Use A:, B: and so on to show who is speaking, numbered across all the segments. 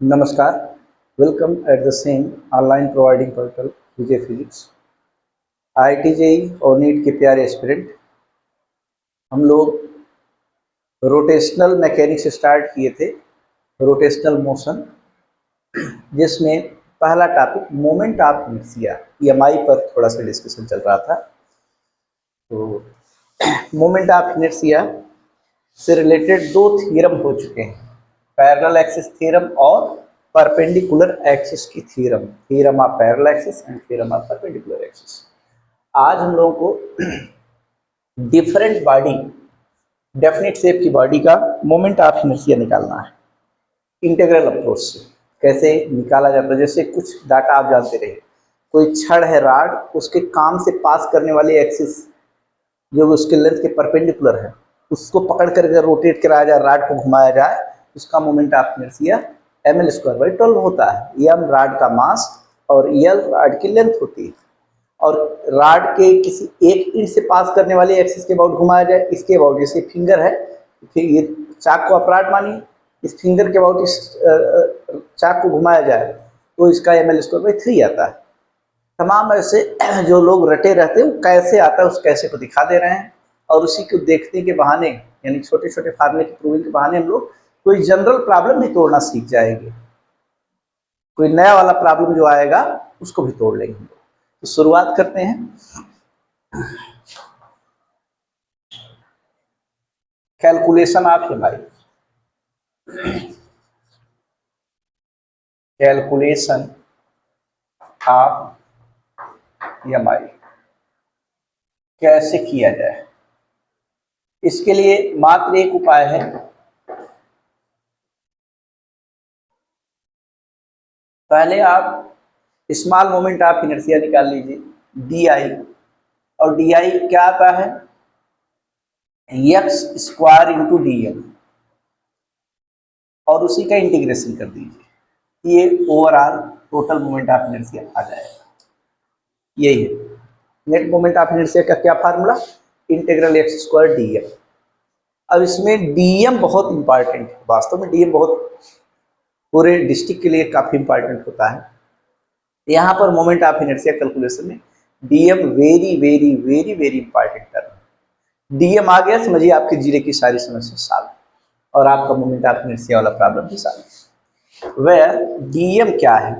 A: नमस्कार, welcome at the same online providing portal Vijay physics. IIT JEE और NEET के प्यारे एस्पिरेंट, हम लोग रोटेशनल मैकेनिक्स स्टार्ट किए थे, रोटेशनल मोशन, जिसमें पहला topic moment of inertia EMI पर थोड़ा सा डिस्कशन चल रहा था। तो मोमेंट ऑफ इनर्शिया से रिलेटेड दो थ्योरम हो चुके हैं, पैरेलल एक्सिस थ्योरम और परपेंडिकुलर एक्सिस की theorem, theorem of parallel axis and theorem of perpendicular axis. आज हम लोगों को डिफरेंट बॉडी, डेफिनेट शेप की बॉडी का मोमेंट ऑफ इनर्शिया निकालना है इंटीग्रल अप्रोच से। कैसे निकाला जाता है, जैसे कुछ डाटा आप जानते रहे, कोई छड़ है राड, उसके काम से पास करने वाली एक्सिस जो उसके लेंथ के परपेंडिकुलर है, उसको पकड़ कर रोटेट कराया जाए, राड को घुमाया जाए, उसका मोमेंट ऑफ इनर्शिया ml²/12 होता है। m राड का मास और l राड की लेंथ होती है। और राड के किसी एक इंच से पास करने वाली एक्सिस के अबाउट घुमाया जाए, इसके अबाउट, जैसे फिंगर है, फिर ये चाक को अपराड मानिए, इस फिंगर के अबाउट इस चाक को घुमाया जाए तो इसका ml²/3 आता है। तमाम ऐसे जो लोग रटे रहते हैं वो कैसे आता है, उस कैसे को दिखा दे रहे हैं, और उसी को देखने के बहाने, यानी छोटे छोटे फार्मूले की प्रूविंग के बहाने हम लोग कोई जनरल प्रॉब्लम भी तोड़ना सीख जाएंगे। कोई नया वाला प्रॉब्लम जो आएगा उसको भी तोड़ लेंगे। तो शुरुआत करते हैं। Calculation of EMI, calculation of EMI कैसे किया जाए, इसके लिए मात्र एक उपाय है। पहले आप स्मॉल मोमेंट ऑफ इनर्शिया निकाल लीजिए, DI, और DI क्या आता है, x² इंटू DM, और उसी का इंटीग्रेशन कर दीजिए, ये overall total moment of inertia आ जाएगा। यही है नेट मोमेंट ऑफ इनर्शिया का क्या फार्मूला, इंटीग्रल x² DM। अब इसमें DM बहुत इंपॉर्टेंट है, वास्तव में DM बहुत पूरे डिस्ट्रिक्ट के लिए काफ़ी इंपॉर्टेंट होता है। यहाँ पर मोमेंट ऑफ इनर्शिया कैलकुलेशन में DM very very very very important term. DM आ गया, समझिए आपके जीरे की सारी समस्या सॉल्व, और आपका मोमेंट ऑफ इनर्शिया वाला प्रॉब्लम भी सॉल्व। वेयर DM क्या है,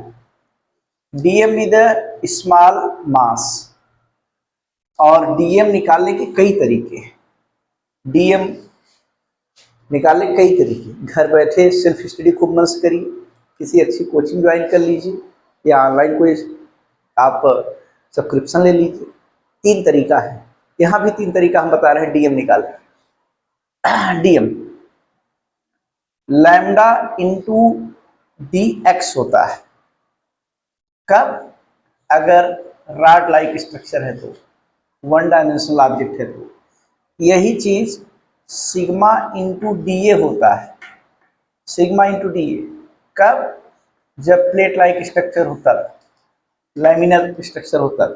A: DM is the small mass, और DM निकालने के कई तरीके हैं। DM निकालने के कई तरीके, घर बैठे सेल्फ स्टडी खूब मन से करिए, किसी अच्छी कोचिंग ज्वाइन कर लीजिए, या ऑनलाइन कोई आप सब्सक्रिप्शन ले लीजिए। 3 तरीका है, यहाँ भी 3 तरीका हम बता रहे हैं DM निकालने। DM लैम्डा इंटू dx होता है। कब, अगर रॉड लाइक स्ट्रक्चर है तो, 1 डायमेंशनल ऑब्जेक्ट है तो। यही चीज सिग्मा इंटू DA होता है, सिग्मा इंटू DA कब, जब प्लेट लाइक स्ट्रक्चर होता है, लैमिनर स्ट्रक्चर होता है।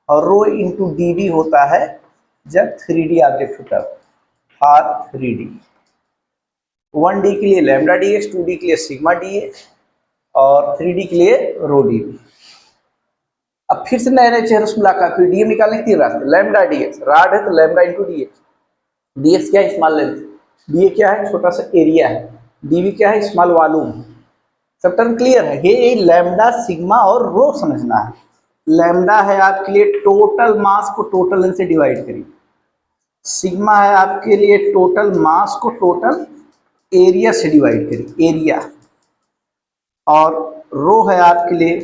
A: और रो इंटू DB होता है जब 3D ऑब्जेक्ट होता है, और 3D। 1D के लिए लैम्डा dx, 2D के लिए सिग्मा dx, और 3D के लिए रो DB। अब फिर से नए नए चेहरों से मुलाकात हुई, DM निकालने के 3 रास्ते। लैम्डा dx, राड है तो लैम्डा इंटू dx, dx क्या है, स्मॉल लेंथ, DA क्या है, छोटा सा एरिया है, DB क्या है, स्मॉल वॉल्यूम। सब टर्म क्लियर है। ये लैम्डा, सिग्मा और रो समझना है। लैम्डा है आपके लिए टोटल मास को टोटल लेंथ से डिवाइड करिए, सिग्मा है आपके लिए टोटल मास को टोटल एरिया से डिवाइड करिए, एरिया। और रो है आपके लिए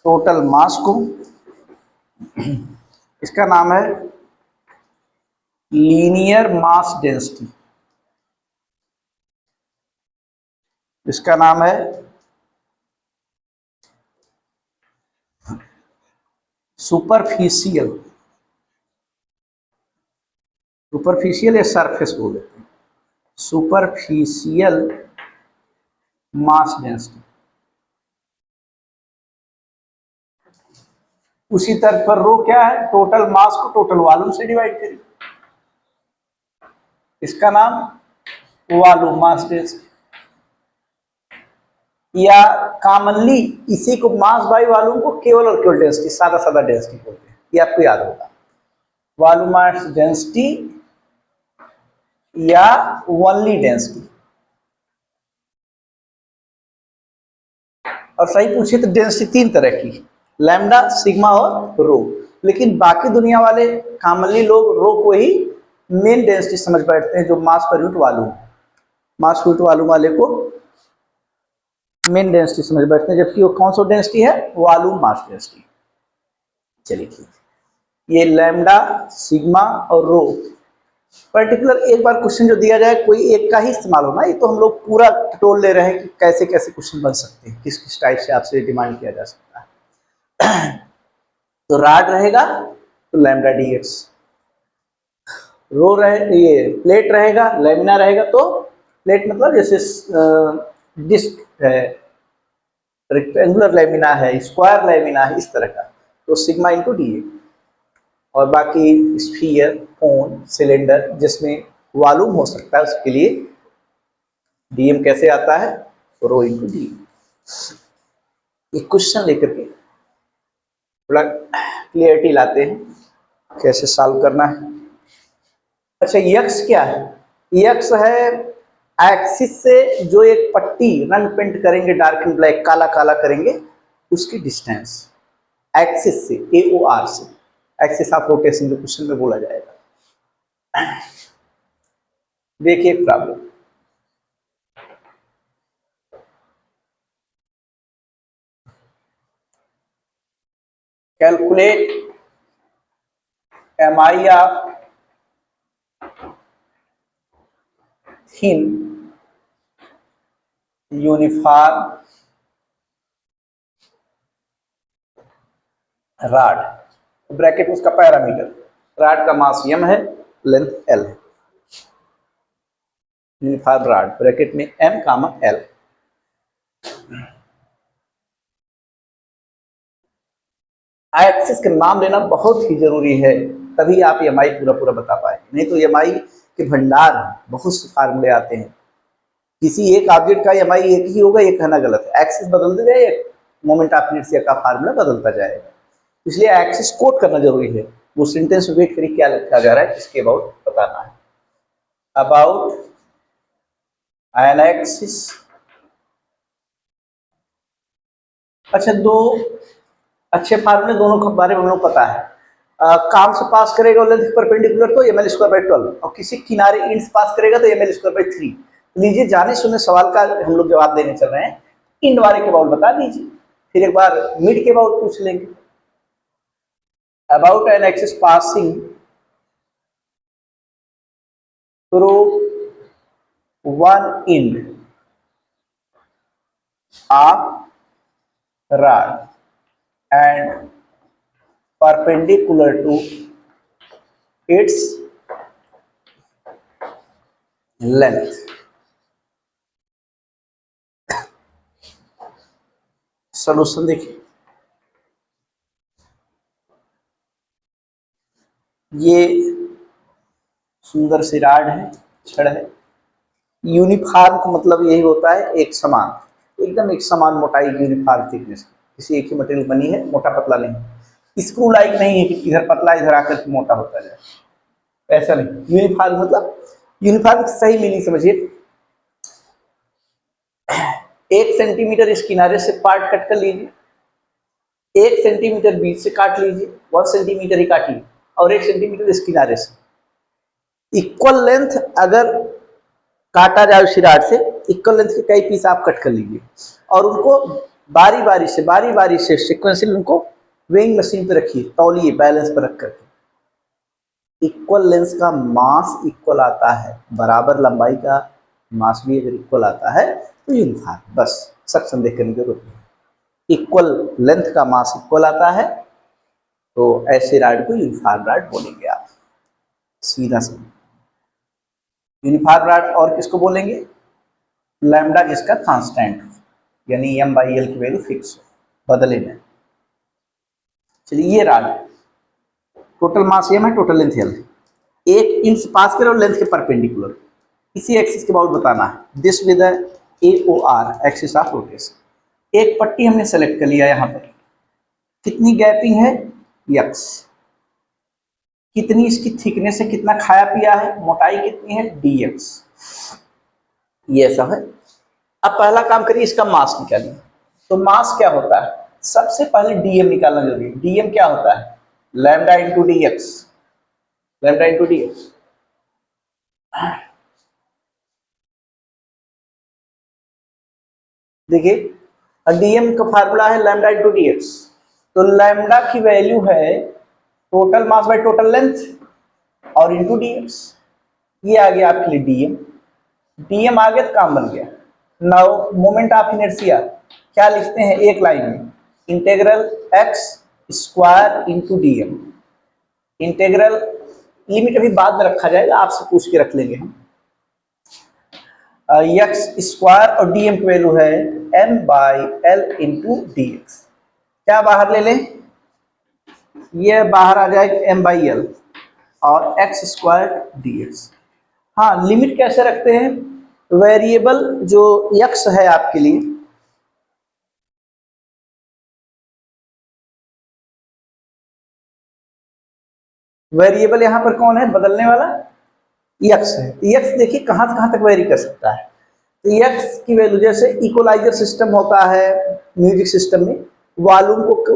A: टोटल मास को, इसका नाम है लीनियर मास डेंसिटी, इसका नाम है सुपरफिशियल, सुपरफिशियल या सरफेस बोल देते हैं, सुपरफिशियल मास डेंसिटी। उसी तरह पर रो क्या है, टोटल मास को टोटल वॉल्यूम से डिवाइड करिए, इसका नाम वॉल्यूम मास डेंसिटी। या कॉमनली इसी को मास बाई वॉल्यूम को केवल और केवल डेंसिटी, सादा सादा डेंसिटी बोलते हैं, ये आपको याद होगा। वॉल्यूम मास डेंसिटी या ओनली डेंसिटी। और सही पूछे तो डेंसिटी तीन तरह की, लैम्डा, सिग्मा और रो। लेकिन बाकी दुनिया वाले कॉमनली लोग रो को ही मेन डेंसिटी समझ बैठते हैं, जो मास पर unit volume, mass unit volume वाले को मेन डेंसिटी समझ बैठते हैं, जबकि वो कौन सा डेंसिटी है, वॉल्यूम मास डेंसिटी। चलिए ठीक, ये लैम्डा, सिग्मा और रो पर्टिकुलर एक बार क्वेश्चन जो दिया जाए कोई एक का ही इस्तेमाल होना, ये तो हम लोग पूरा टोल ले रहे हैं कि कैसे कैसे क्वेश्चन बन सकते हैं, किस किस टाइप से आपसे डिमांड किया जा सकता है। तो रॉड रहेगा तो लैम्डा डी एक्स, रो रहे, ये प्लेट रहेगा, लैमिना रहेगा तो प्लेट मतलब जैसे डिस्क है, रेक्टेंगुलर लैमिना है, स्क्वायर लैमिना है, इस तरह का, तो सिग्मा इंटू डी। और बाकी स्फीयर, कोन, सिलेंडर जिसमें वॉल्यूम हो सकता है उसके लिए डीएम कैसे आता है, रो इंटू डी। एक क्वेश्चन लेकर के थोड़ा क्लियरिटी लाते हैं कैसे सॉल्व करना है। अच्छा, यक्स क्या है? यक्स है एक्सिस से जो एक पट्टी रंग पेंट करेंगे, डार्क एंड ब्लैक, काला काला करेंगे, उसकी डिस्टेंस एक्सिस से, AOR से, एक्सिस ऑफ रोटेशन जो क्वेश्चन में बोला जाएगा। देखिए problem, calculate MI of thin uniform rod, bracket में उसका पैरामीटर, रॉड का मास m है, लेंथ l है, यूनिफॉर्म रॉड ब्रैकेट में m, l। एक्सिस का नाम लेना बहुत ही जरूरी है, तभी आप MI पूरा पूरा बता पाए, नहीं तो MI के भंडार बहुत से फार्मूले आते हैं, किसी एक ऑब्जेक्ट का MI एक ही होगा, ये कहना गलत है, एक्सिस बदलते जाए, मोमेंट ऑफ इनर्शिया का फार्मूला बदलता जाएगा, इसलिए एक्सिस कोट करना जरूरी है। वो सेंटेंस में वेट करिए क्या लिखा जा रहा है, इसके अबाउट बताना है। अबाउट एन एक्सिस, अच्छा दो अच्छे फार्मूले दोनों के बारे में हमें पता है। काम से पास करेगा लेंथ परपेंडिकुलर तो ml स्क्वायर बाई 12, और किसी किनारे इंड से पास करेगा तो ml स्क्वायर बाई 3। लीजिए जाने सुने सवाल का हम लोग जवाब देने चल रहे हैं, इंड वाले के अबाउट बता दीजिए, फिर एक बार मिड के अबाउट पूछ लेंगे। About an axis passing through one end of rod and perpendicular to its length। Solution देखिए, ये सुंदर सी रॉड है, छड़ है, यूनिफॉर्म का मतलब यही होता है एक समान, एकदम एक समान मोटाई, यूनिफॉर्म थिकनेस, किसी एक ही मटेरियल बनी है, मोटा पतला नहीं, स्क्रू लाइक नहीं है कि इधर पतला इधर आकर के मोटा होता जाए, ऐसा नहीं। यूनिफॉर्म मतलब, यूनिफॉर्म सही मीनिंग समझिए, 1 सेंटीमीटर इस किनारे से पार्ट कट कर लीजिए, 1 सेंटीमीटर बीच से काट लीजिए, 1 सेंटीमीटर ही काटिए, और 1 सेंटीमीटर इस किनारे से, इक्वल लेंथ अगर काटा जाए उसी रॉड से, इक्वल लेंथ के कई पीस आप कट कर लीजिए, और उनको बारी बारी से सिक्वेंशियल उनको वेइंग मशीन पे रखिए, तौलिए बैलेंस पर रख करके। इक्वल लेंथ का मास इक्वल आता है, बराबर लंबाई का मास भी अगर इक्वल आता है तो यूनिफॉर्म, बस सेक्शन देख करने की जरूरत नहीं। इक्वल लेंथ का मास इक्वल आता है तो ऐसे रॉड को यूनिफॉर्म रॉड बोलेंगे आप, सीधा सा यूनिफॉर्म रॉड। और किसको बोलेंगे? लैम्डा जिसका कांस्टेंट, यानी m/l की वैल्यू फिक्स हो, बदले में। चलिए ये रॉड, टोटल मास m है, टोटल लेंथ l है, एक इंच पास करो लेंथ के परपेंडिकुलर, इसी एक्सिस के अबाउट बताना है, this with AOR axis of rotation. एक पट्टी हमने सेलेक्ट कर लिया यहाँ पर, कितनी गैपिंग है यक्स, कितनी इसकी थिकनेस है, कितना खाया पिया है, मोटाई कितनी है dx, ये ऐसा है। अब पहला काम करिए, इसका मास निकालिए। तो मास क्या होता है, सबसे पहले डीएम निकालना जरूरी है। डीएम क्या होता है, lambda into D X, lambda into D x. देखिए डीएम का फार्मूला है लैम्डा इंटू डी एक्स, तो लैम्डा की वैल्यू है total mass by total length और इंटू डी एक्स, ये आ गया आपके लिए डीएम। डीएम आ गया तो काम बन गया। नाउ मोमेंट ऑफ इनर्शिया क्या लिखते हैं एक लाइन में, integral x square into DM. Integral limit अभी बाद में रखा जाएगा, आपसे पूछ के रख लेंगे हम। एक्स स्क्वायर और डीएम की वैल्यू है M by L into D X. क्या बाहर ले लें, ये बाहर आ जाएगा एम बाई एल और एक्स स्क्वायर डी एक्स। हाँ, लिमिट कैसे रखते हैं, वेरिएबल जो यक्स है आपके लिए, वेरिएबल यहां पर कौन है, बदलने वाला यक्स है। यक्स देखिए कहां से कहां तक वेरी कर सकता है। तो यक्स की वैल्यू, जैसे इक्वलाइजर सिस्टम होता है म्यूजिक सिस्टम में, वॉल्यूम को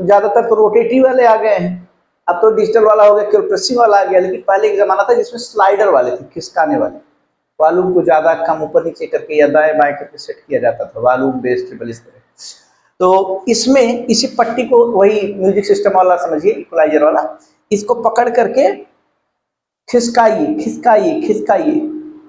A: ज्यादातर तो रोटेटिव वाले आ गए हैं, अब तो डिजिटल वाला हो गया, केवल प्रेसिंग वाला आ गया। लेकिन पहले एक जमाना था जिसमें स्लाइडर वाले थे, खिसकाने वाले, वॉल्यूम को ज्यादा कम ऊपर नीचे करके या दाएं बाएं करके सेट किया जाता था, वॉल्यूम बेस ट्रिबल इस तरह। तो इसमें इसी पट्टी को, वही म्यूजिक सिस्टम वाला समझिए, इक्वलाइजर वाला, इसको पकड़ करके खिसकाइए खिसकाइए खिसकाइए,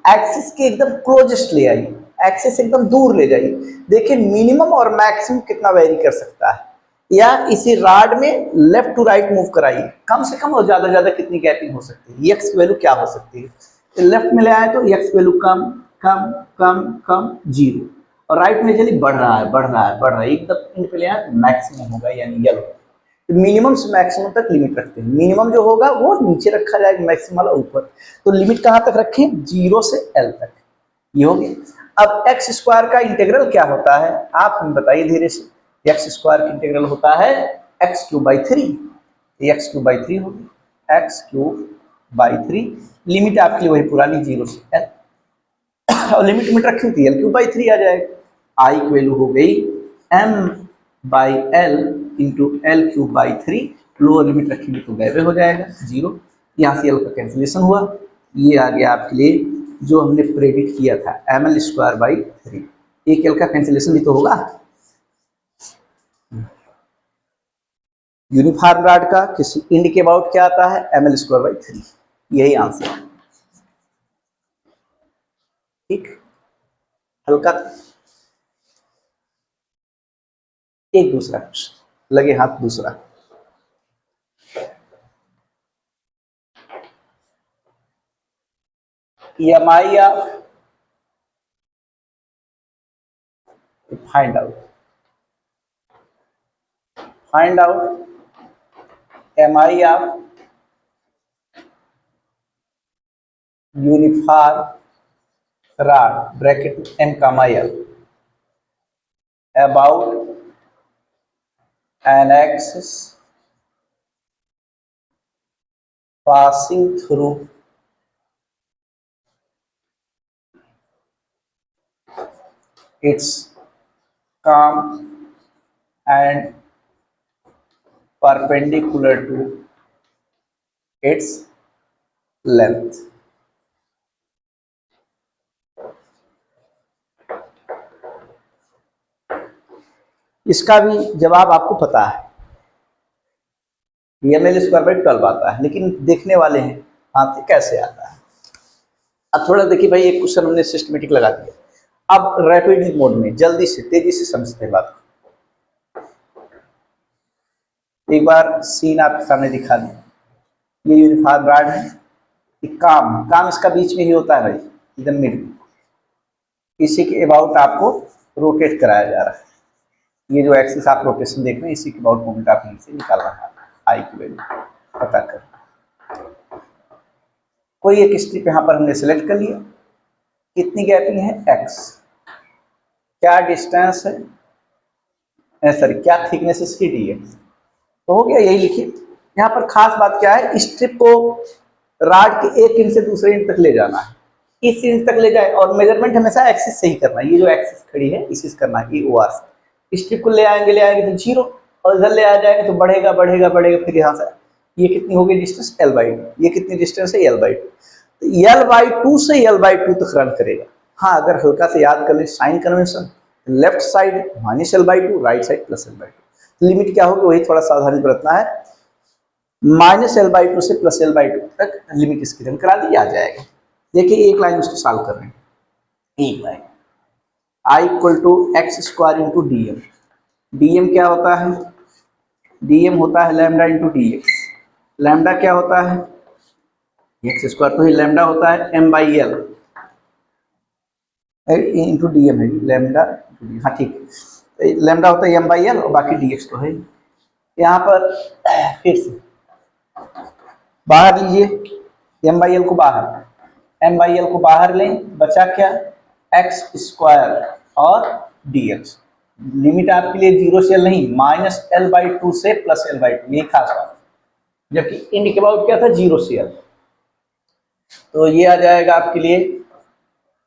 A: एक्सिस के एकदम क्लोजेस्ट ले आइए, एक्सिस एकदम दूर ले जाइए। देखिए मिनिमम और मैक्सिमम कितना वेरी कर सकता है, या इसी रॉड में लेफ्ट टू राइट मूव कराइए, कम से कम और ज्यादा कितनी गैपिंग हो सकती है, एक्स वैल्यू क्या हो सकती है। तो लेफ्ट में ले आए तो एक्स वैल्यू कम कम कम कम जीरो, और राइट में चलिए बढ़ रहा है बढ़ रहा है बढ़ रहा है, एकदम इन पे ले आए तो मैक्सिमम होगा यानी येलो। मिनिमम से मैक्सिमम तक लिमिट रखते हैं, मिनिमम जो होगा वो नीचे रखा जाएगा, मैक्सिमम वाला ऊपर। तो लिमिट कहां तक रखें, 0 से एल तक, ये हो गया। अब एक्स स्क्वायर का इंटीग्रल क्या होता है, आप हमें बताइए धीरे से। एक्स स्क्वायर का इंटीग्रल होता है x cube by three, x cube by three होगी, x cube by three. Limit आपके लिए वही पुरानी 0 से एल, और लिमिट लिमिट रखी थी एल क्यूब बाई थ्री आ जाएगा। आई की वैल्यू हो गई M by L into L cube by three, lower limit रखेंगे तो गैबे हो जाएगा 0, यहाँ से एल का कैंसिलेशन हुआ, ये आ गया आपके लिए जो हमने प्रेडिक्ट किया था M L square by three. एक एल का कैंसिलेशन भी तो होगा। यूनिफॉर्म रॉड का किसी इंड के अबाउट क्या आता है, M L square by three, यही आंसर है। ठीक, हल्का। एक दूसरा क्वेश्चन, लगे हाथ दूसरा। EMI of find out MI of uniform rod bracket n comma l about an axis passing through its calm and perpendicular to its length। इसका भी जवाब आपको पता है, एम एल स्क्वायर बाई 12 आता है, लेकिन देखने वाले हैं हाथ से कैसे आता है। अब थोड़ा देखिए भाई, एक क्वेश्चन हमने सिस्टमेटिक लगा दिया, अब रैपिड मोड में जल्दी से तेजी से समझते हैं बात। एक बार सीन आपके सामने दिखा दी, ये यूनिफॉर्म रॉड है, काम काम इसका बीच में ही होता है भाई, एकदम मिड, इसी के अबाउट आपको रोटेट कराया जा रहा है। ये जो एक्सिस आप रोटेशन देख रहे हैं, इसी के अबाउट मोमेंट आप यहीं से निकाल रहा है, आई की वैल्यू पता कर। कोई एक स्ट्रिप यहाँ पर हमने सेलेक्ट कर लिया, कितनी गैपिंग है एक्स, क्या डिस्टेंस है सॉरी क्या थिकनेस इसकी dx। तो हो गया, यही लिखिए। यहाँ पर खास बात क्या है, स्ट्रिप को राड के एक इंच से दूसरे इंच तक ले जाना है, इस इंच तक ले जाए, और मेजरमेंट हमेशा एक्सिस से ही करना है। ये जो एक्सिस खड़ी है इसी से करना है, ई ओ आर से। स्ट्रिप को ले आएंगे तो जीरो, और इधर ले आ जाएंगे तो बढ़ेगा बढ़ेगा बढ़ेगा, फिर यहाँ से ये कितनी होगी डिस्टेंस, एल बाई टू। ये कितनी डिस्टेंस है, एल बाई टू। तो एल बाई टू से एल बाई टू तक रन करेगा। हाँ, अगर हल्का से याद कर ले sign convention, left side minus L by two, right side plus L by two. Limit क्या होगी वही थोड़ा सावधानी बरतना है, माइनस एल बाई टू से प्लस एल बाई टू तक लिमिट इसकी रन करा दी, आ जाएगा। देखिए एक लाइन उसको सॉल्व कर रहे हैं, एक line I equal to X square into D M. D M क्या होता है, डी एम होता है lambda into D X. Lambda क्या होता है, एक्स स्क्वायर, तो ही लैम्डा होता है M by L into D M है, लैम्डा। हाँ ठीक है, लैम्डा होता है एम बाई एल और बाकी डी एक्स तो है। यहाँ पर फिर से बाहर लीजिए, एम बाई एल को बाहर, एम बाई एल को बाहर लें, बचा क्या, एक्स स्क्वायर और डी एक्स। लिमिट आपके लिए जीरो से एल नहीं, माइनस एल बाई टू से प्लस एल बाई टू, ये खास बात। जबकि इंड के अबाउट क्या था, जीरो से एल। तो ये आ जाएगा आपके लिए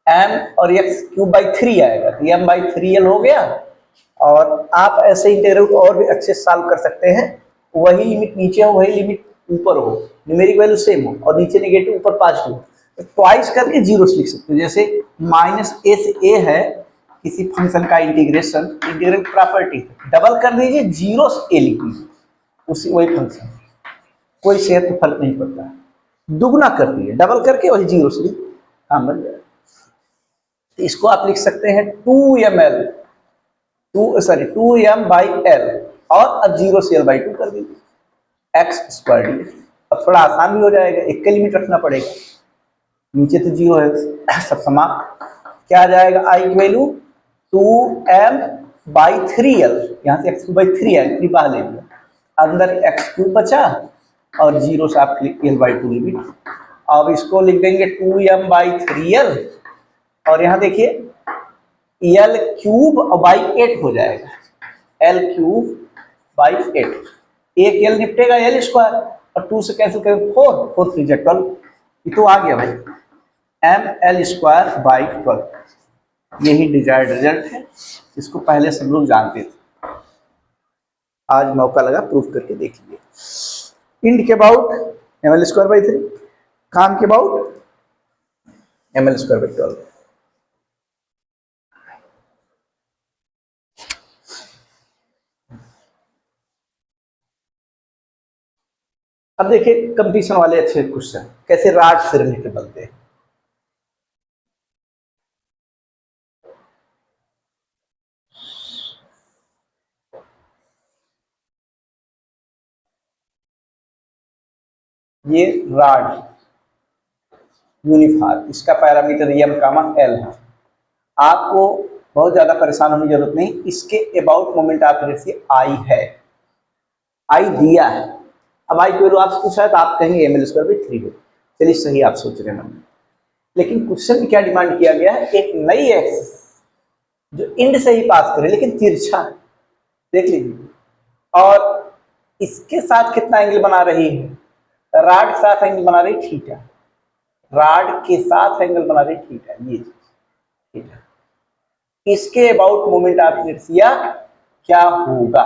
A: एम और एक्स क्यूब बाई थ्री आएगा, तो एम बाई थ्री एल हो गया। और आप ऐसे इंटीग्रल को और भी अच्छे से सॉल्व कर सकते हैं, वही लिमिट नीचे हो वही लिमिट ऊपर हो, न्यूमेरिक वैल्यू सेम हो, और नीचे नेगेटिव ऊपर पॉजिटिव, तो ट्वाइस करके जीरो से लिख सकते हैं। जैसे माइनस ए से ए है किसी फंक्शन का इंटीग्रेशन, इंटीग्रल प्रॉपर्टी डबल कर दीजिए, जीरो से ए लिख दीजिए, उसी वही फंक्शन, कोई सेहत में फर्क नहीं पड़ता है। दुगुना कर दिए डबल करके, वही जीरो से काम बन जाएगा। इसको आप लिख सकते हैं two M L, two M by L, और अब जीरो से एल बाई टू कर दीजिए, एक्स स्क्वायर डी। अब थोड़ा आसान भी हो जाएगा, एक का लिमिट रखना पड़ेगा, नीचे तो जीरो है, सब समाप्त। क्या आ जाएगा, आई की value two M by three L, यहाँ से X cube by three L, three बाहर ले लिया, अंदर एक्स क्यूब बचा, और जीरो से आप एल बाई टू लिमिट। अब इसको लिख देंगे two M by three L, और यहाँ देखिए एल क्यूब बाई एट हो जाएगा, एल क्यूब बाई एट, एक एल निपटेगा एल स्क्वायर, और टू से कैंसिल करें फोर, फोर थ्री जा 12, ये तो आ गया भाई, एम एल स्क्वायर बाई 12। यही डिजायर्ड रिजल्ट है, इसको पहले सब लोग जानते थे, आज मौका लगा प्रूफ करके देख लीजिए। इंड के about M L square by three, काम के about M L square by 12। अब देखिए कंपटीशन वाले अच्छे क्वेश्चन कैसे राड से रिलेटेड बनते हैं। ये राड यूनिफार, इसका पैरामीटर एम कामा एल है। आपको बहुत ज्यादा परेशान होने की जरूरत नहीं, इसके अबाउट मोमेंट आप देखिए आई है, आई दिया है। अब आई को आपसे पूछा है तो आप कहेंगे M L square by three हो, चलिए सही आप सोच रहे हैं मन में। लेकिन क्वेश्चन में क्या डिमांड किया गया है, एक नई एक्सिस जो इंड से ही पास करे लेकिन तिरछा है, देख लीजिए, और इसके साथ कितना एंगल बना रही है, राड के साथ एंगल बना रही थीटा, राड के साथ एंगल बना रही थीटा, ये थीटा। इसके अबाउट मोमेंट ऑफ इनर्शिया क्या होगा,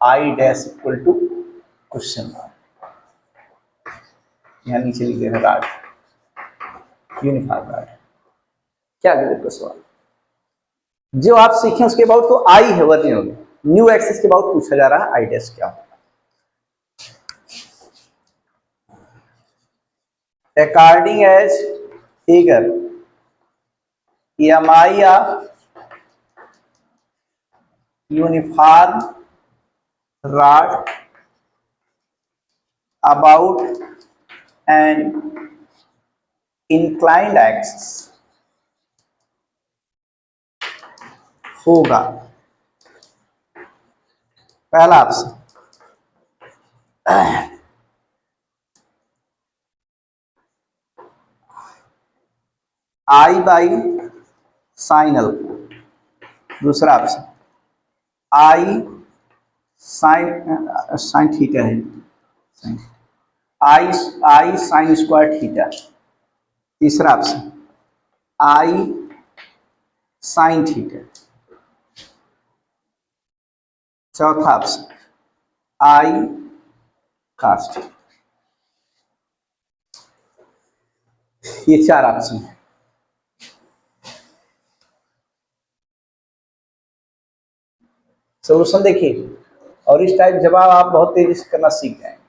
A: I dash equal to question mark, यहां नीचे लिख देना राड, यूनिफॉर्म राड। क्या गलत सवाल, जो आप सीखें उसके अबाउट तो आई है, वर्निंग होगी, न्यू एक्सिस के अबाउट पूछा जा रहा है, आई डैश क्या होगा। According as figure, EMI of uniform rod about an inclined axis होगा। पहला option I by sine alpha, दूसरा ऑप्शन आई साइन साइन थीटा है, आई आई साइन स्क्वायर थीटा। तीसरा ऑप्शन आई साइन थीटा। चौथा ऑप्शन आई कॉस थीटा। ये चार ऑप्शन है। Solution देखिए, और इस टाइप जवाब आप बहुत तेजी से करना सीख जाएंगे।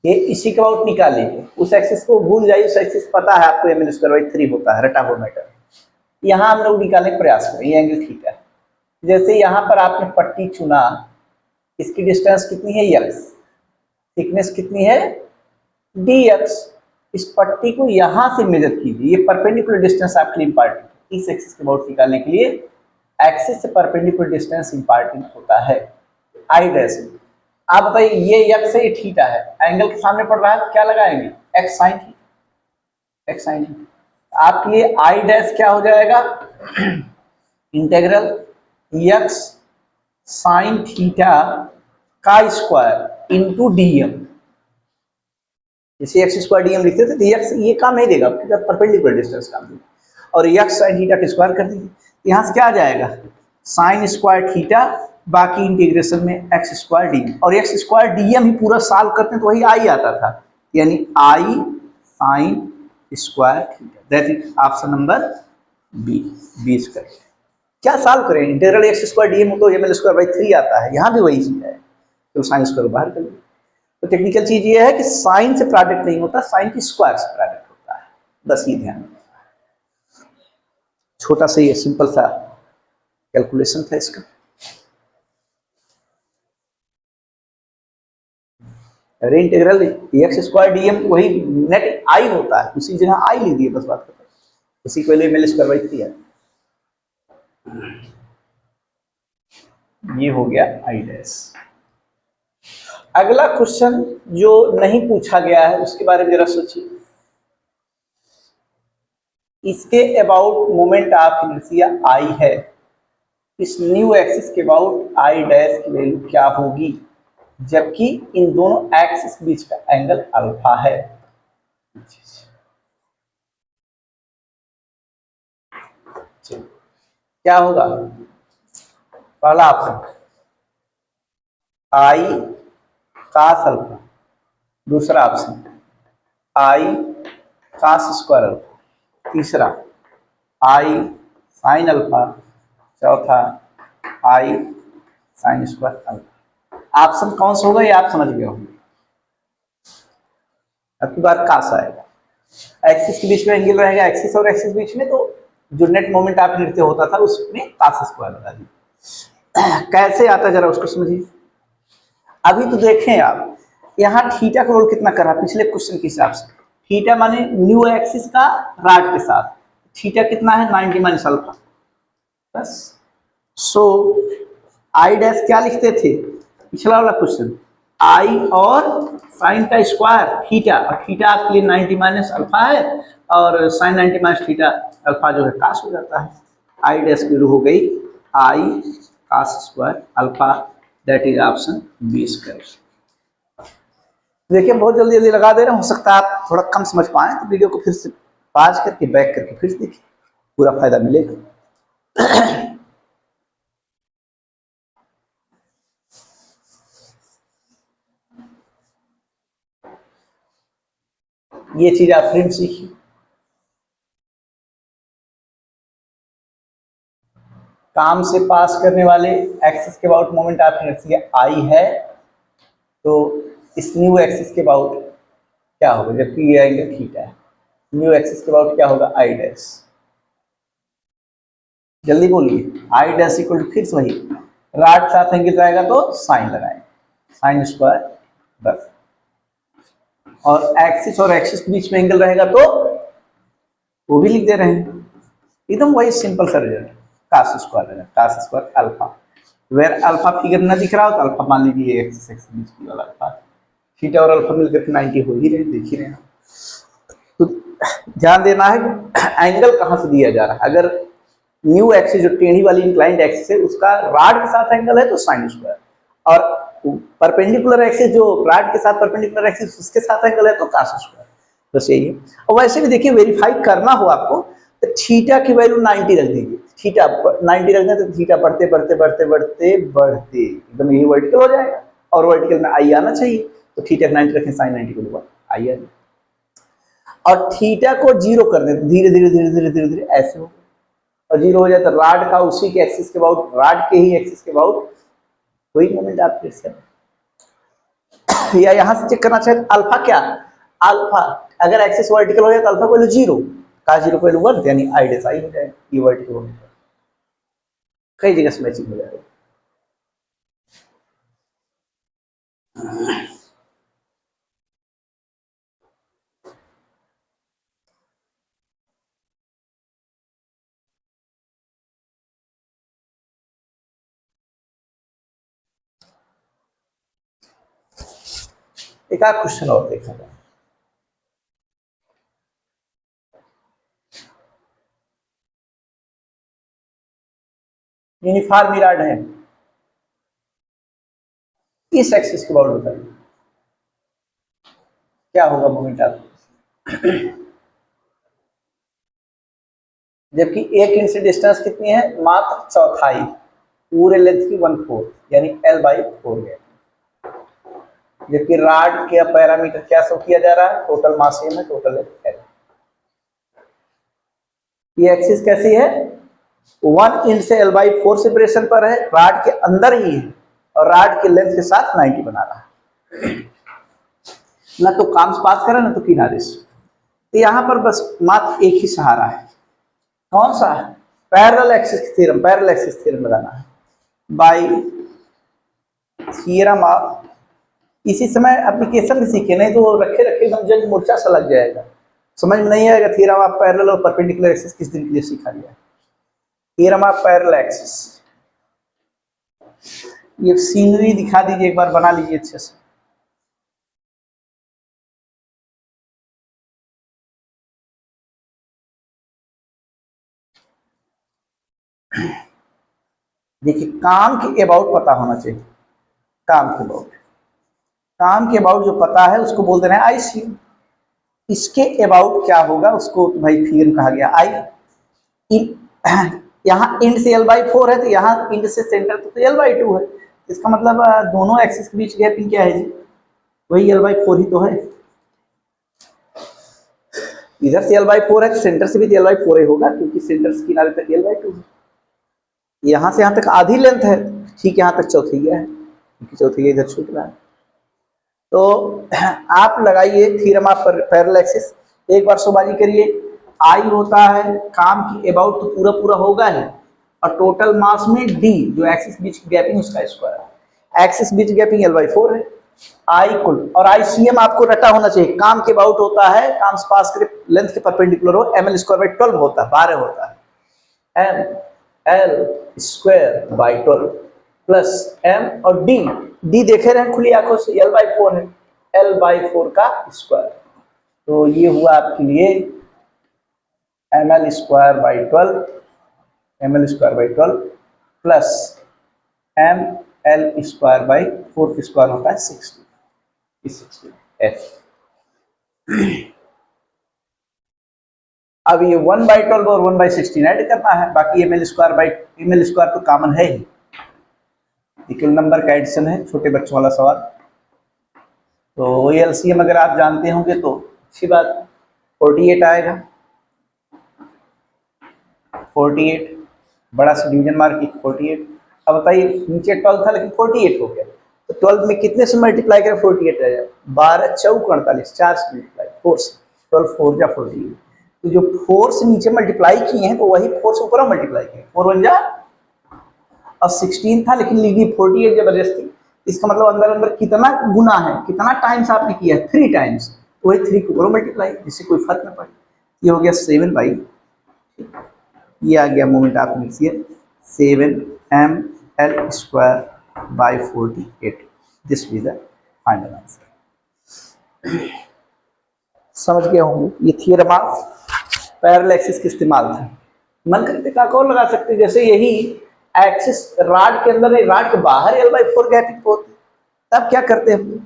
A: ये इसी का आउट निकाल लीजिए, उस एक्सिस को भूल जाइए, उस एक्सिस पता है आपको ml स्क्वायर बाई 3 होता है, रटा हुआ मैटर। यहाँ हम लोग निकालने का प्रयास करें, ये एंगल थीटा है। जैसे यहाँ पर आपने पट्टी चुना, इसकी डिस्टेंस कितनी है x, थिकनेस कितनी है dx। इस पट्टी को यहाँ से मेजर कीजिए, ये परपेंडिकुलर डिस्टेंस आपके लिए इंपॉर्टेंट है। इस एक्सिस के अबाउट निकालने के लिए एक्सिस से परपेंडिकुलर डिस्टेंस इंपॉर्टेंट होता है आई डैश। आप बताइए, ये x है, ये थीटा है, एंगल के सामने पड़ रहा है तो क्या लगाएंगे, x sine theta, x sine theta. आपके लिए आई डैश क्या हो जाएगा, इंटीग्रल x साइन थीटा का स्क्वायर इंटू dm। जैसे एक्स स्क्वायर डीएम लिखते थे तो एक्स ये काम नहीं देगा, परपेंडिकुलर डिस्टेंस काम देगा, और एक्स साइन थीटा का स्क्वायर कर दीजिए। यहाँ से क्या आ जाएगा, साइन स्क्वायर थीटा, बाकी इंटीग्रेशन में एक्स स्क्वायर डीएम, और एक्स स्क्वायर डीएम ही पूरा सॉल्व करते हैं तो वही आई आता था, यानी I sine square theta. That is option number B, B square. क्या सॉल्व करें, इंटीग्रल एक्स स्क्वायर डीएम हो तो ml स्क्वायर बाई 3 आता है, यहाँ भी वही चीज है, तो साइन स्क्वायर बाहर कर लीजिए। तो टेक्निकल चीज ये है कि साइन से प्रोडक्ट नहीं होता, साइन की स्क्वायर से प्रोडक्ट होता है, बस ये ध्यान। छोटा सा ये सिंपल सा कैलकुलेशन था इसका। अरे इंटीग्रल एक्स स्क्वायर डीएम वही नेट आई होता है, उसी जगह आई ले दिए, बस बात करते हैं। उसी को ml स्क्वायर बाई 3 है। ये हो गया आई डैश। अगला क्वेश्चन जो नहीं पूछा गया है उसके बारे में जरा सोचिए। इसके अबाउट मोमेंट ऑफ इनर्शिया आई है, इस न्यू एक्सिस के अबाउट आई डैश की वैल्यू क्या होगी, जबकि इन दोनों एक्सिस बीच का एंगल अल्फा है। क्या होगा, पहला ऑप्शन आई कास अल्फा, दूसरा ऑप्शन आई कास स्क्वायर अल्फा, तीसरा आई साइन अल्फा, चौथा आई साइन स्क्वायर अल्फा। ऑप्शन कौन सा होगा ये आप समझ गए होंगे। अब की बार कास आएगा, एक्सिस के बीच में एंगल रहेगा, एक्सिस और एक्सिस बीच में, तो जो नेट मोमेंट आप नृत्य होता था उसमें कास स्क्वायर लगा दी। कैसे आता जरा उसको समझिए। अभी तो देखें आप, यहाँ थीटा का रोल कितना कर रहा है पिछले क्वेश्चन के हिसाब से। थीटा माने न्यू एक्सिस का राड के साथ, थीटा कितना है 90 माइनस अल्फा, बस। सो आई डैश क्या लिखते थे पिछला वाला क्वेश्चन, आई और साइन का स्क्वायर थीटा, और थीटा आपके लिए 90 माइनस अल्फा है, और साइन 90 माइनस थीटा अल्फा जो है कास हो जाता है। आई डैश की हो गई I cos square alpha, that is option B square. देखिए बहुत जल्दी जल्दी लगा दे रहे हैं, हो सकता है आप थोड़ा कम समझ पाए तो वीडियो को फिर से पॉज करके बैक करके फिर से देखिए, पूरा फायदा मिलेगा। ये चीज आप फिर सीखिए। काम से पास करने वाले एक्सिस के अबाउट मोमेंट ऑफ इनर्शिया आई है, तो इस न्यू एक्सिस के अबाउट क्या होगा, जबकि ये एंगल थीटा है, न्यू एक्सिस के अबाउट क्या होगा आई डैश। जल्दी बोलिए, आई डैश इक्वल टू फिर से वही, राड साथ एंगल रहेगा तो साइन लगाएं, साइन स्क्वायर बस, और एक्सिस और एक्सिस के बीच में एंगल रहेगा तो वो भी लिख दे रहे हैं, एकदम वही सिंपल सा रिजल्ट, कास स्क्वायर रहेगा, cos square alpha. Where alpha figure ना दिख रहा हो तो अल्फा मान लीजिए एक्सिस एक्सिस बीच की वाला अल्फा, थीटा और अल्फा मिलकर 90 हो ही रहे, देख ही रहे हैं। तो ध्यान देना है कि एंगल कहाँ से दिया जा रहा है। अगर न्यू एक्सिस जो टेढ़ी वाली इंक्लाइंड एक्सिस है उसका राड के साथ एंगल है तो साइन स्क्वायर, और परपेंडिकुलर एक्सिस जो राड के साथ परपेंडिकुलर एक्सिस उसके साथ एंगल है तो कॉस स्क्वायर। बस यही है। और वैसे भी देखिए वेरीफाई करना हो आपको तो थीटा की वैल्यू 90 रख दीजिए, थीटा 90 रख दें तो थीटा बढ़ते बढ़ते बढ़ते बढ़ते बढ़ते एकदम ये वर्टिकल हो जाएगा, और वर्टिकल में आई आना चाहिए, तो थीटा 90 रखें साइन 90 को आई आ जाए, और थीटा को जीरो कर दें तो धीरे धीरे धीरे धीरे धीरे धीरे ऐसे हो, और जीरो हो जाए तो राड का उसी के एक्सिस के अबाउट, राड के ही एक्सिस के अबाउट वही मोमेंट आप ट्रेस करें। या यहां से चेक करना चाहिए अल्फा क्या, अल्फा अगर एक्सिस वर्टिकल हो जाए तो अल्फा वैल्यू जीरो, का जीरो वैल्यू 1 यानी आई डेस आई हो जाएगा, ये वर्टिकल हो जाएगा, कई जगह से मैचिंग हो जाएगा। एक आध क्वेश्चन और देखा जाए। यूनिफॉर्म राड है, इस एक्सिस के अबाउट बताइए क्या होगा मोमेंट आपको, जबकि एक इंच से डिस्टेंस कितनी है, मात्र चौथाई, पूरे लेंथ की 1/4 यानी L/4 है, जबकि राड के पैरामीटर क्या शो किया जा रहा है, टोटल मास m है, टोटल लेंथ L। ये एक्सिस कैसी है, 1 इंच से L/4 सेपरेशन पर है, राड के अंदर ही है, और राड के लेंथ के साथ 90 बना रहा है, ना तो काम्स पास करा ना तो किनारे से। तो यहां पर बस मात्र एक ही सहारा है, कौन सा, parallel axis theorem, parallel axis theorem लगाना है बाय थ्योरम ऑफ, इसी समय एप्लीकेशन भी सीखे, नहीं तो रखे रखे एकदम जंग मूर्छा सा लग जाएगा, समझ में नहीं आएगा थ्योरम ऑफ पैरेलल और परपेंडिकुलर एक्सिस किस दिन के लिए सीखा गया। थ्योरम ऑफ पैरेलल एक्सिस, ये सीनरी दिखा दीजिए एक बार, बना लीजिए अच्छे से। देखिए काम के अबाउट पता होना चाहिए, काम के अबाउट, काम के अबाउट जो पता है उसको बोल दे रहे हैं आईसीयू, इसके अबाउट क्या होगा उसको भाई फिगर कहा गया आई। यहाँ इंड से L/4 है तो यहाँ इंड से सेंटर तो L/2 है, इसका मतलब दोनों एक्सिस के बीच गैपिंग क्या है जी, वही L/4 ही तो है, इधर से L/4 है तो सेंटर से भी L/4 ही होगा, क्योंकि सेंटर से किनारे तक L/2 है, यहाँ से यहाँ तक आधी लेंथ है, ठीक यहाँ तक चौथैया है, क्योंकि चौथैया इधर छूट रहा है। तो आप लगाइए थ्योरम ऑफ पैरेलल एक्सिस, एक बार सोबाजी करिए, आई होता है काम की अबाउट तो पूरा पूरा होगा ही, और टोटल मास में डी जो एक्सिस बीच गैपिंग उसका स्क्वायर है, एक्सिस बीच गैपिंग L/4 है, आई कुल, और ICM आपको रटा होना चाहिए, काम के अबाउट होता है, काम पास के लेंथ के परपेंडिकुलर हो, ml² 12 होता है, 12 होता है, ml²/12 प्लस m और d देखे रहे हैं खुली आंखों से, L/4 है, L/4 का स्क्वायर, तो ये हुआ आपके लिए ml²/12 प्लस ml²/4 की स्क्वायर होता है 60 f। अब ये 1/12 और 1/16 ऐड करना है, बाकी ml² तो कॉमन है ही, इक्वल नंबर का एडिशन है, छोटे बच्चों वाला सवाल, तो वही LCM अगर आप जानते होंगे तो अच्छी बात, 48 आएगा, 48 बड़ा सा डिवीजन मार्क 48। अब बताइए नीचे 12 था लेकिन 48 हो गया, तो 12 में कितने से मल्टीप्लाई करें 48 रह जाए, 12 चौक 48, 4 से मल्टीप्लाई 4 से, 12 4 जा 48, तो जो 4 से नीचे मल्टीप्लाई किए हैं तो वही 4 से ऊपर मल्टीप्लाई किए, 4 1 जा, और 16 था लेकिन लिख दी 48 जबरदस्ती, इसका मतलब अंदर अंदर कितना गुना है, कितना टाइम्स आपने किया, 3 टाइम्स, तो वही 3 को मल्टीप्लाई, जिससे कोई फर्क ना पड़े, ये हो गया 7/, ये आ गया मोमेंट आप लिखिए 7ml²/48, this be the final answer. समझ गए होंगे, ये थ्योरम ऑफ पैरेलल एक्सिस का इस्तेमाल था, मन करते का और लगा सकते हैं, जैसे यही एक्सिस राड के अंदर नहीं, राड के बाहर L/4 गैपिंग होती, तब क्या करते हैं हम लोग?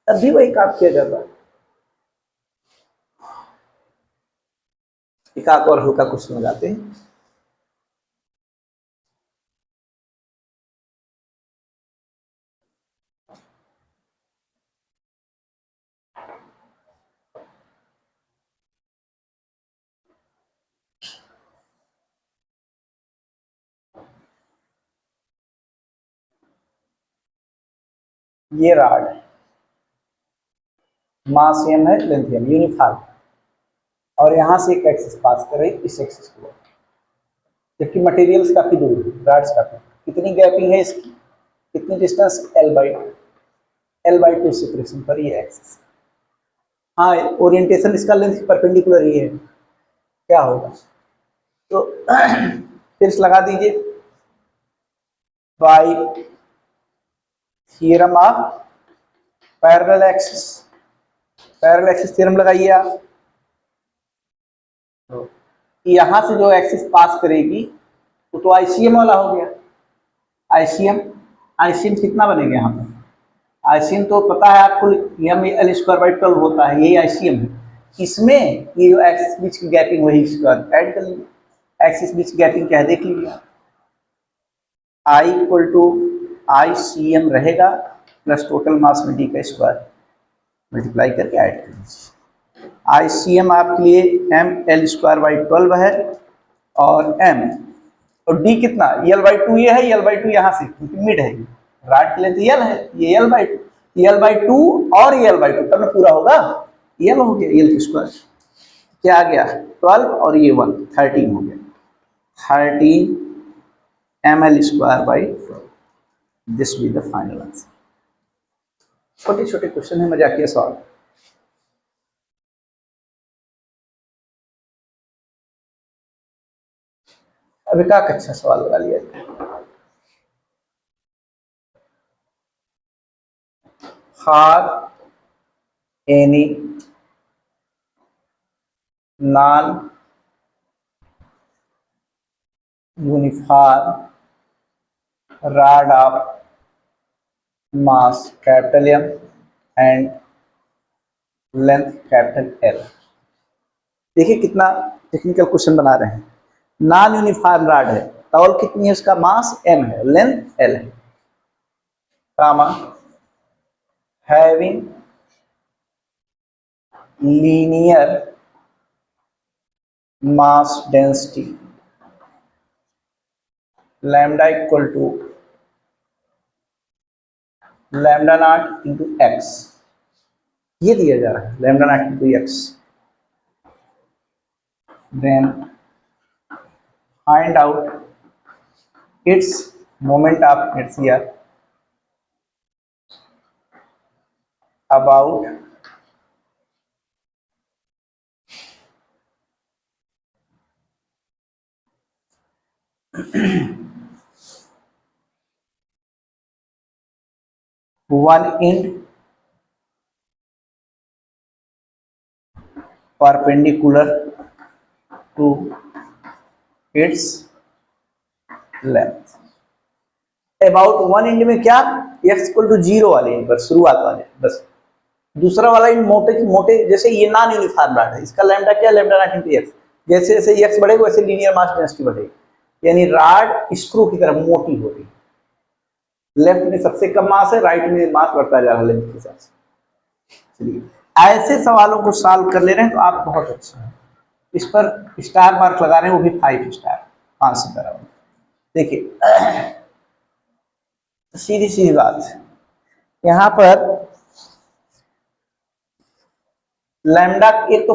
A: तब भी वही काम किया जाता है। एक और हल्का क्वेश्चन लगाते हैं। ये राड है, मास m है, लेंथ m, यूनिफॉर्म, और यहां से एक एक्सिस पास कर रही इस एक्सिस को, जबकि मटेरियल्स काफी दूर है, राड्स काफी, कितनी गैपिंग है इसकी, कितनी डिस्टेंस, L/2 सेपरेशन पर ये एक्सिस। हाँ, ओरिएंटेशन इसका लेंथ परपेंडिकुलर ही है, क्या होगा? तो फिर लगा दीजिए bye theorem of parallel axis, parallel axis theorem लगाइए आप। तो यहां से जो एक्सिस पास करेगी वो तो ICM वाला हो गया। आईसीएम कितना बनेगा यहाँ पर? आईसीएम तो पता है आपको, m/L²/12 होता है, यही आईसीएम है। इसमें ये जो एक्सिस बीच की गैपिंग वही स्क्वायर ऐड कर लीजिए, एक्सिस बीच गैपिंग क्या है देख लीजिए, I = ICM रहेगा प्लस टोटल मास में d का स्क्वायर मल्टीप्लाई करके ऐड कर लीजिए। ICM आपके लिए m/L²/12 है, और m और d कितना, L/2 ये है, L/2 यहाँ से मिड है, राड की लेंथ L है, ये L/2 और ये L/2 तब पूरा होगा, L हो गया, L की स्क्वायर क्या आ गया 12 और ये 1 13 हो गया, 13 mL²/12। This will the final answer. छोटे छोटे क्वेश्चन है, मजाकिया सवाल। अब एक अच्छा सवाल लगा लिया जाए। For any non uniform rod of mass M and length L, देखिए कितना टेक्निकल क्वेश्चन बना रहे हैं। नॉन यूनिफॉर्म रॉड है, तौल कितनी है उसका, मास m है, लेंथ l है, comma having linear mass density lambda = lambda not into x, ये दिया जा रहा है lambda not into x. Then find out its moment of inertia about one end perpendicular to its length। About one end में क्या, x = 0 वाले and पर, शुरुआत वाले, बस दूसरा वाला एंड मोटे मोटे, जैसे ये नॉन यूनिफॉर्म रॉड है, इसका लैम्डा क्या, लैम्डा नॉट इंटू एक्स, जैसे जैसे x बढ़ेगा वैसे लीनियर मास डेंसिटी बढ़ेगी, यानी रॉड स्क्रू की तरह मोटी हो रही, लेफ्ट में सबसे कम मास है, राइट में मास बढ़ता जा रहा है लेंथ के हिसाब से। चलिए ऐसे सवालों को सॉल्व कर ले रहे हैं तो आप बहुत अच्छा है, इस पर स्टार मार्क लगा रहे हैं, वो भी 5 स्टार, 5 सितारा। देखिए सीधी सीधी बात है, यहाँ पर लैम्डा, एक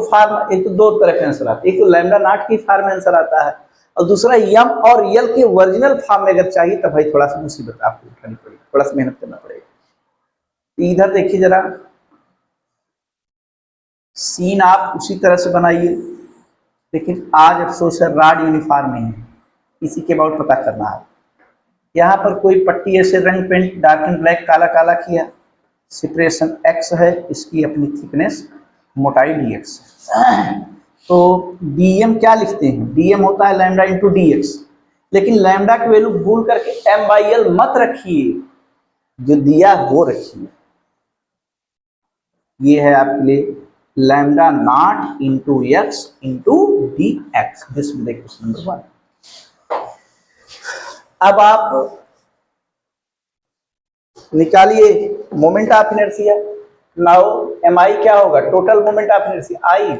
A: तो दो तरह के आंसर आते हैं, एक तो लैम्डा नॉट की फॉर्म में आंसर आता है, और दूसरा यम और यल के ओरिजिनल फॉर्म में अगर चाहिए तो भाई थोड़ा सा मुसीबत आपको उठानी पड़ेगी, थोड़ा सा मेहनत करना पड़ेगा। इधर देखिए जरा, सीन आप उसी तरह से बनाइए, लेकिन आज अफसोस है रॉड यूनिफॉर्म में है, इसी के बाद पता करना है। यहाँ पर कोई पट्टी ऐसे रंग पेंट डार्क एंड ब्लैक काला काला किया, सेपरेशन x है, इसकी अपनी थिकनेस मोटाई dx है। तो dm क्या लिखते हैं, dm होता है लैम्डा इंटू dx, लेकिन लैम्डा की वैल्यू भूल करके m/l मत रखिए, जो दिया वो रखिए। ये है आपके लिए lambda not into x into D x, this will be question number 1। अब आप निकालिए moment of inertia. Now m I क्या होगा, total moment of inertia I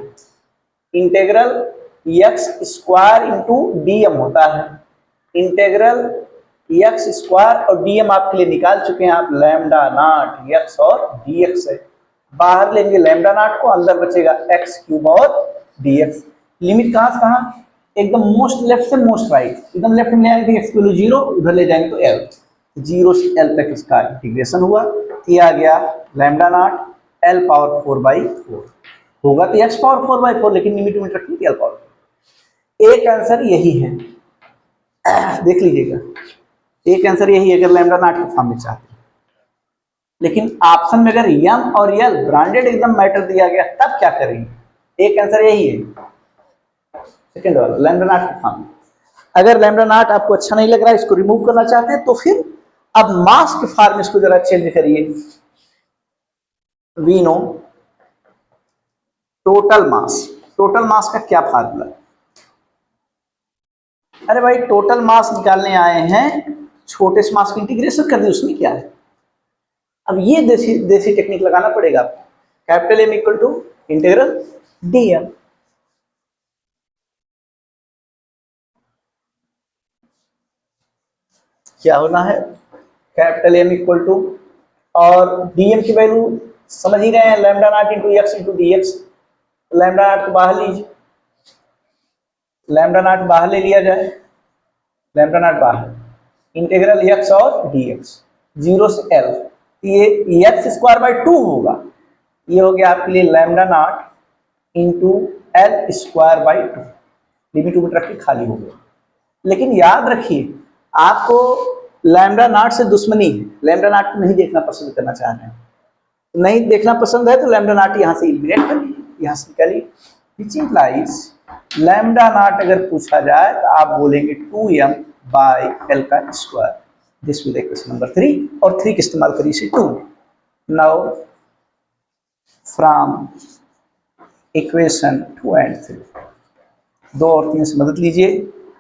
A: integral x square into D M होता है, इंटेग्रल एक्स स्क्वायर और d m आपके लिए निकाल चुके हैं आप, लैम्डा नॉट एक्स और डी एक्स है। बाहर लेंगे लैम्डा नॉट को, अंदर बचेगा एक्स क्यूब और डी एक्स। लिमिट कहाँ से कहाँ, एकदम मोस्ट लेफ्ट से मोस्ट राइट, एकदम लेफ्ट में ले आएंगे एक्स की वैल्यू 0, उधर ले जाएंगे तो एल, 0 से एल तक इसका इंटीग्रेशन हुआ, ये आ गया लैम्डा नॉट एल पावर 4/4 होगा, तो एक्स पावर 4/4, लेकिन लिमिट रखनी एल पावर 4। एक आंसर यही है, देख लीजिएगा, एक आंसर यही है अगर लैम्डा नॉट के फॉर्म में चाहते हैं। लेकिन ऑप्शन में अगर एम और एल ब्रांडेड एकदम मैटर दिया गया तब क्या करेंगे, एक आंसर यही है सेकंड वाला लैम्डा नॉट के फॉर्म में। अगर लैम्डा नॉट आपको अच्छा नहीं लग रहा है, इसको रिमूव करना चाहते हैं, तो फिर अब मास के फॉर्म में इसको जरा चेंज करिए। We know total mass, total mass का क्या फार्मूला, अरे भाई टोटल मास निकालने आए हैं, छोटे से मास की इंटीग्रेशन कर दी, उसमें क्या है। अब ये देसी देसी टेक्निक लगाना पड़ेगा आपको, capital M equal to integral D M, क्या होना है, कैपिटल एम इक्वल टू, और डीएम की वैल्यू समझ ही रहे हैं, lambda not into x into D X. Lambda not को बाहर लीजिए, लैम्डा नॉट बाहर ले लिया जाए, लैम्डा नॉट बाहर, इंटीग्रल एक्स और डी एक्स 0 से एल, ये एक्स स्क्वायर बाई 2 होगा, ये हो गया आपके लिए lambda not into l square by 2, limit उमिट रख के खाली हो गया। लेकिन याद रखिए आपको लैम्डा नॉट से दुश्मनी है, लैम्डा नॉट को नहीं देखना पसंद करना चाह रहे हैं, नहीं देखना पसंद है तो लैम्डा नॉट यहाँ से एलिमिनेट कर लीजिए, यहाँ से निकालिए, विच इम्प्लाइज लैम्डा नॉट अगर पूछा जाए तो आप बोलेंगे 2m बाई एल का square, this will question number 3, और 3 का इस्तेमाल करिए इसे 2। नाउ फ्रॉम इक्वेशन 2 एंड 3, 2 और 3 से मदद लीजिए,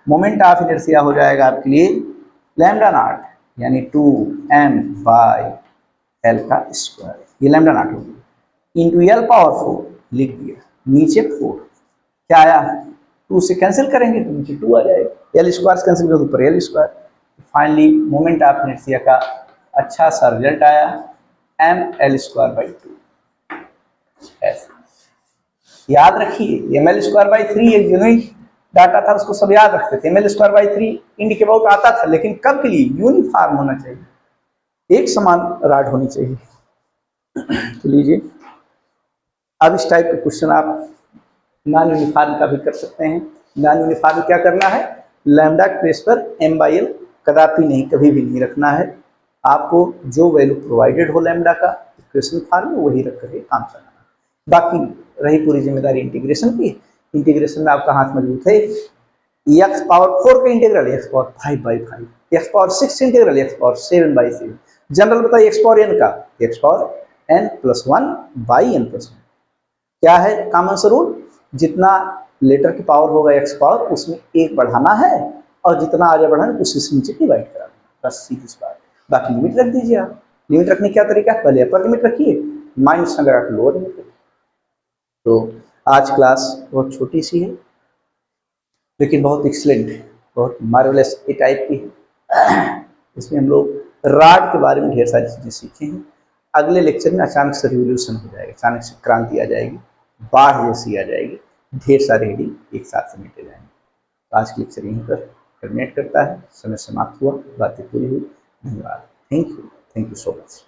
A: मोमेंट ऑफ इनर्शिया हो जाएगा आपके लिए लैम्डा नॉट यानी 2m बाई एल का स्क्वायर, ये लैम्डा नॉट हो गया, इंटू एल पावर 4 लिख दिया, नीचे 4, क्या आया 2 से कैंसिल करेंगे तो नीचे 2 आ जाएगा, एल स्क्वायर से कैंसिल करेंगे तो ऊपर L square. Finally moment of inertia का अच्छा सा रिजल्ट आया एम एल स्क्वायर बाई 2, ऐसा याद रखिए। एम एल स्क्वायर बाई 3 एक जेन्युइन डाटा था, उसको सब याद रखते थे, M L square by 3 end के बहुत आता था, लेकिन कब के लिए, यूनिफॉर्म होना चाहिए, एक समान राड होनी चाहिए। तो लीजिए अब इस टाइप के क्वेश्चन आप नॉन यूनिफॉर्म का भी कर सकते हैं। नॉन यूनिफॉर्म क्या करना है, लैम्डा के बेस पर m/l कदापि नहीं, कभी भी नहीं रखना है, आपको जो वैल्यू प्रोवाइडेड हो लैम्डा का इक्वेशन फॉर्म में वही रख करके काम करना है। बाकी रही पूरी जिम्मेदारी इंटीग्रेशन की, इंटीग्रेशन में आपका हाथ मजबूत है, एक्स पावर 4 का integral x power 5/5, x power 6 integral x power 7/7, general बताइए एक्स पावर n का, एक्स पावर n+1/n+1, क्या है कॉमन सा रूल, जितना लेटर की पावर होगा एक्स पावर उसमें एक बढ़ाना है, और जितना आगे बढ़ाना उसी से नीचे डिवाइड कराना, बस सीधी सी बात। बाकी लिमिट रख दीजिए आप, लिमिट रखने का क्या तरीका है, पहले अपर लिमिट रखिए, माइनस अगर आप लोअर लिमिट रखिए। तो आज क्लास बहुत छोटी सी है लेकिन बहुत एक्सलेंट है, बहुत मार्वलेस ए टाइप की है। इसमें हम लोग राड के बारे में ढेर सारी चीज़ें सीखे हैं। अगले लेक्चर में अचानक से रिवोल्यूशन हो जाएगा, अचानक से क्रांति आ जाएगी, बाढ़ जैसी आ जाएगी, ढेर सारे हेडिंग एक साथ समेटे जाएंगे। तो आज की लेक्चर यहीं पर टर्मिनेट करता है, समय समाप्त हुआ, बातें पूरी हुई, धन्यवाद, थैंक यू सो मच।